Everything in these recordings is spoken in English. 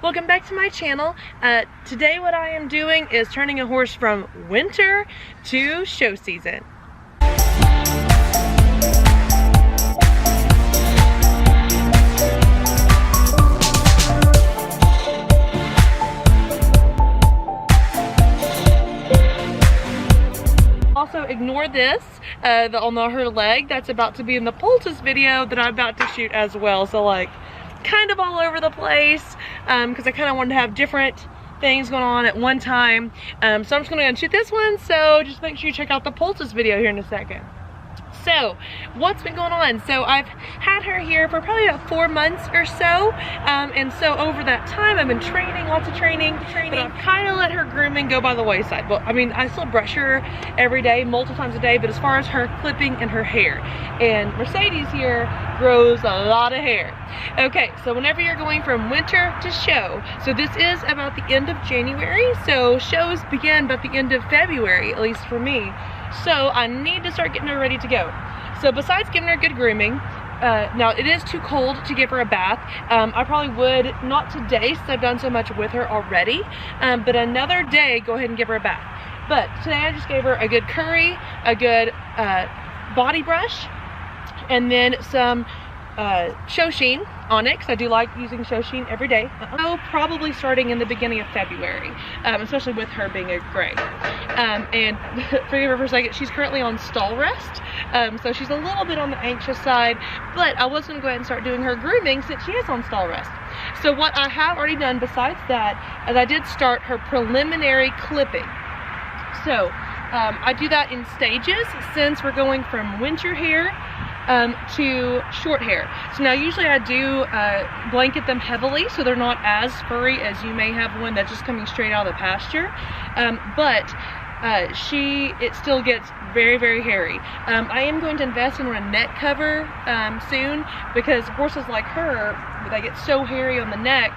Welcome back to my channel. Today what I am doing is turning a horse from winter to show season. Also ignore this, on her leg. That's about to be in the poultice video that I'm about to shoot as well. So like kind of all over the place because I kind of wanted to have different things going on at one time. So I'm just gonna go and shoot this one. So just make sure you check out the poultice video here in a second. So what's been going on? So I've had her here for probably about 4 months or so, and so over that time I've been training, lots of training, but I've kind of let her grooming go by the wayside. Well, I mean, I still brush her every day, multiple times a day, but as far as her clipping and her hair, and Mercedes here grows a lot of hair. Okay, so whenever you're going from winter to show, so this is about the end of January, so shows begin about the end of February, at least for me. So I need to start getting her ready to go. So besides giving her good grooming, now it is too cold to give her a bath. I probably would, not today since I've done so much with her already, but another day go ahead and give her a bath. But today I just gave her a good curry, a good body brush, and then some show sheen on it, because I do like using show sheen every day. So probably starting in the beginning of February, especially with her being a gray. And forgive her for a second, she's currently on stall rest, so she's a little bit on the anxious side, but I was going to go ahead and start doing her grooming since she is on stall rest. So what I have already done besides that is I did start her preliminary clipping. So I do that in stages since we're going from winter hair to short hair. So now usually I do blanket them heavily so they're not as furry as you may have one that's just coming straight out of the pasture, but it still gets very, very hairy. I am going to invest in a neck cover soon, because horses like her, they get so hairy on the neck,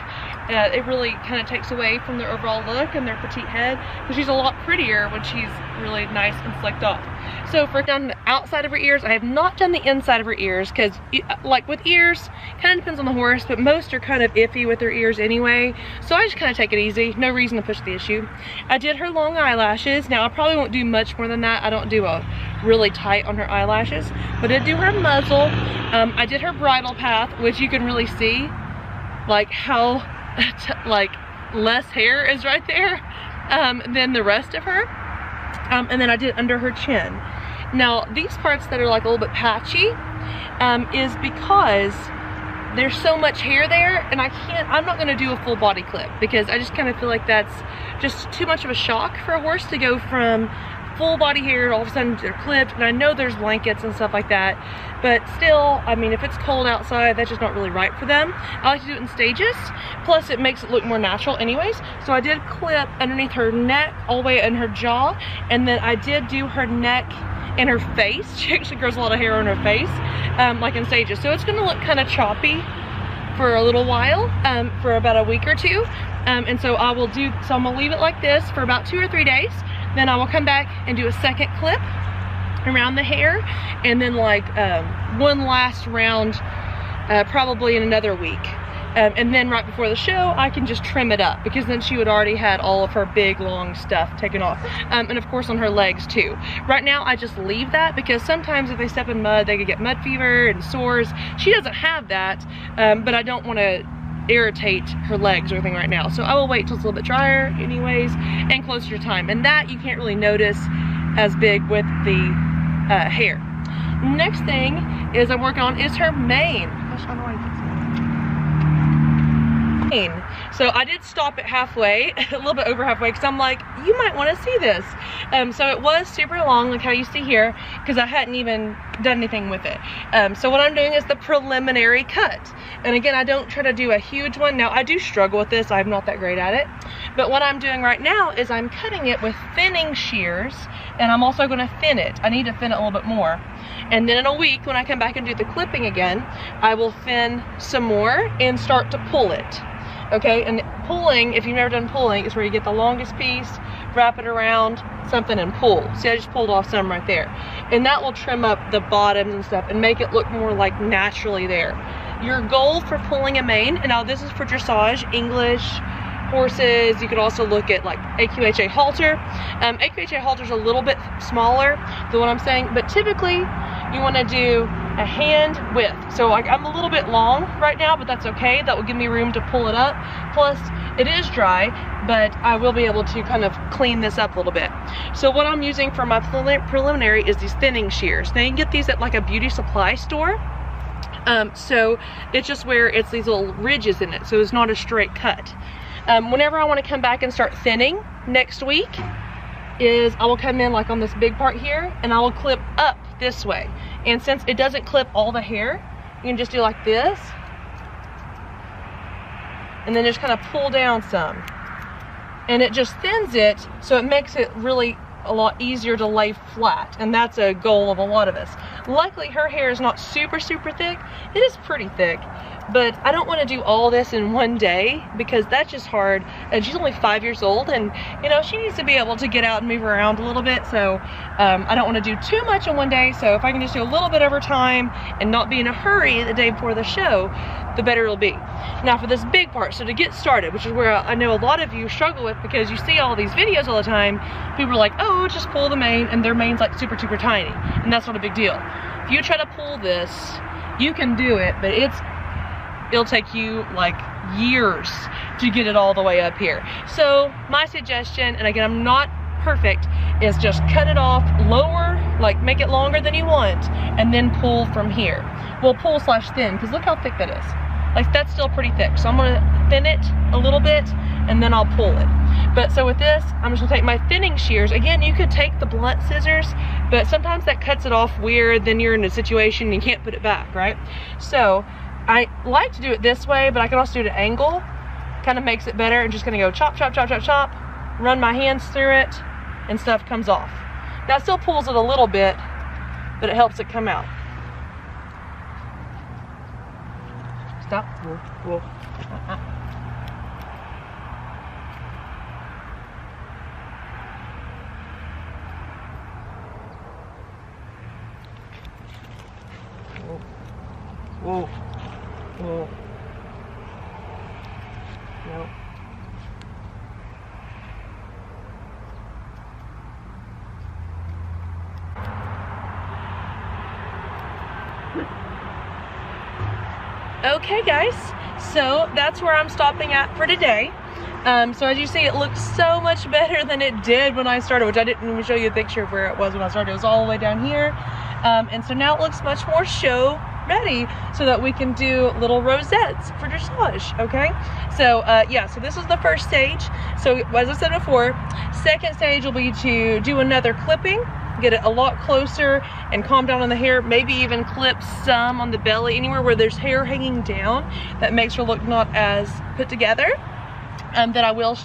it really kind of takes away from their overall look and their petite head, because she's a lot prettier when she's really nice and flicked off. So for done the outside of her ears, I have not done the inside of her ears, because like with ears, kind of depends on the horse, but most are kind of iffy with their ears anyway, so I just kind of take it easy, no reason to push the issue. I did her long eyelashes. Now I probably won't do much more than that. I don't do a really tight on her eyelashes, but I did do her muzzle. I did her bridle path, which you can really see like how like less hair is right there than the rest of her. And then I did under her chin. Now these parts that are like a little bit patchy is because there's so much hair there, and I'm not going to do a full body clip, because I just kind of feel like that's just too much of a shock for a horse to go from full body hair all of a sudden they're clipped. And I know there's blankets and stuff like that, but still, I mean, if it's cold outside, that's just not really right for them. I like to do it in stages, plus it makes it look more natural anyways. So I did clip underneath her neck all the way in her jaw, and then I did do her neck and her face. She actually grows a lot of hair on her face, like in stages, so it's going to look kind of choppy for a little while, for about a week or two, and so I'm gonna leave it like this for about 2 or 3 days. Then I will come back and do a second clip around the hair, and then like one last round probably in another week. And then right before the show, I can just trim it up, because then she would already had all of her big long stuff taken off. And of course on her legs too. Right now I just leave that, because sometimes if they step in mud, they could get mud fever and sores. She doesn't have that, but I don't want to irritate her legs or anything right now, so I will wait till it's a little bit drier anyways and closer to time, and that you can't really notice as big with the hair. Next thing is I'm working on is her mane. So I did stop it halfway, a little bit over halfway, because I'm like, you might want to see this. So it was super long, like how you see here, because I hadn't even done anything with it. So what I'm doing is the preliminary cut. And again, I don't try to do a huge one. Now I do struggle with this, I'm not that great at it. But what I'm doing right now is I'm cutting it with thinning shears, and I'm also going to thin it. I need to thin it a little bit more. And then in a week, when I come back and do the clipping again, I will thin some more and start to pull it. Okay, and pulling, if you've never done pulling, is where you get the longest piece, wrap it around something and pull. See, I just pulled off some right there. And that will trim up the bottoms and stuff and make it look more like naturally there. Your goal for pulling a mane, and now this is for dressage, English, horses. You could also look at like AQHA halter. AQHA halter is a little bit smaller than what I'm saying, but typically you want to do a hand width. So like I'm a little bit long right now, but that's okay. That will give me room to pull it up. Plus it is dry, but I will be able to kind of clean this up a little bit. So what I'm using for my preliminary is these thinning shears. Now you can get these at like a beauty supply store. So it's just where it's these little ridges in it, so it's not a straight cut. Whenever I want to come back and start thinning next week is I will come in like on this big part here and I will clip up this way. And since it doesn't clip all the hair, you can just do like this and then just kind of pull down some. And it just thins it, so it makes it really a lot easier to lay flat, and that's a goal of a lot of us. Luckily her hair is not super thick. It is pretty thick, but I don't want to do all this in one day because that's just hard, and she's only 5 years old, and you know, she needs to be able to get out and move around a little bit, so I don't want to do too much in one day. So if I can just do a little bit over time and not be in a hurry the day before the show, the better it'll be. Now for this big part, so to get started, which is where I know a lot of you struggle with because you see all these videos all the time, people are like, oh, just pull the mane, and their mane's like super tiny, and that's not a big deal. If you try to pull this, you can do it, but it'll take you like years to get it all the way up here. So my suggestion, and again, I'm not perfect, is just cut it off lower, like make it longer than you want, and then pull from here. Well, pull slash thin, because look how thick that is. Like that's still pretty thick. So I'm gonna thin it a little bit and then I'll pull it. But so with this, I'm just gonna take my thinning shears. Again, you could take the blunt scissors, but sometimes that cuts it off weird, then you're in a situation and you can't put it back, right? So I like to do it this way, but I can also do it at an angle. Kind of makes it better. I'm just gonna go chop, chop, chop, chop, chop, run my hands through it, and stuff comes off. Now it still pulls it a little bit, but it helps it come out. Stop. Whoa, whoa. Whoa. Whoa. No. Okay guys, so that's where I'm stopping at for today. So as you see, it looks so much better than it did when I started, which I didn't even show you a picture of where it was when I started. It was all the way down here. And so now it looks much more show ready so that we can do little rosettes for dressage, okay? So yeah, so this is the first stage. So as I said before, second stage will be to do another clipping, get it a lot closer and calm down on the hair, maybe even clip some on the belly, anywhere where there's hair hanging down that makes her look not as put together. That I will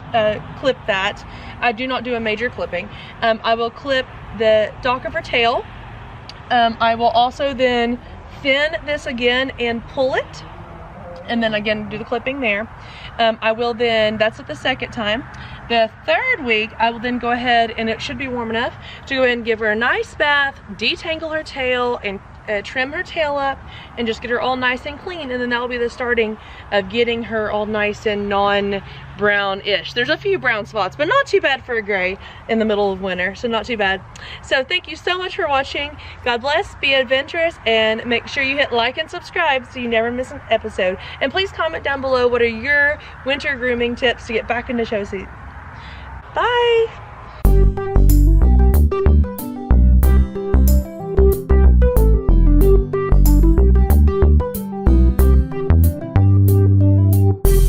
clip that. I do not do a major clipping. I will clip the dock of her tail. I will also then thin this again and pull it, and then again do the clipping there. I will then, that's at the second time. The third week, I will then go ahead, and it should be warm enough, to go ahead and give her a nice bath, detangle her tail, and trim her tail up, and just get her all nice and clean. And then that will be the starting of getting her all nice and non-brown-ish. There's a few brown spots, but not too bad for a gray in the middle of winter, so not too bad. So thank you so much for watching. God bless, be adventurous, and make sure you hit like and subscribe so you never miss an episode. And please comment down below what are your winter grooming tips to get back into show season. Bye!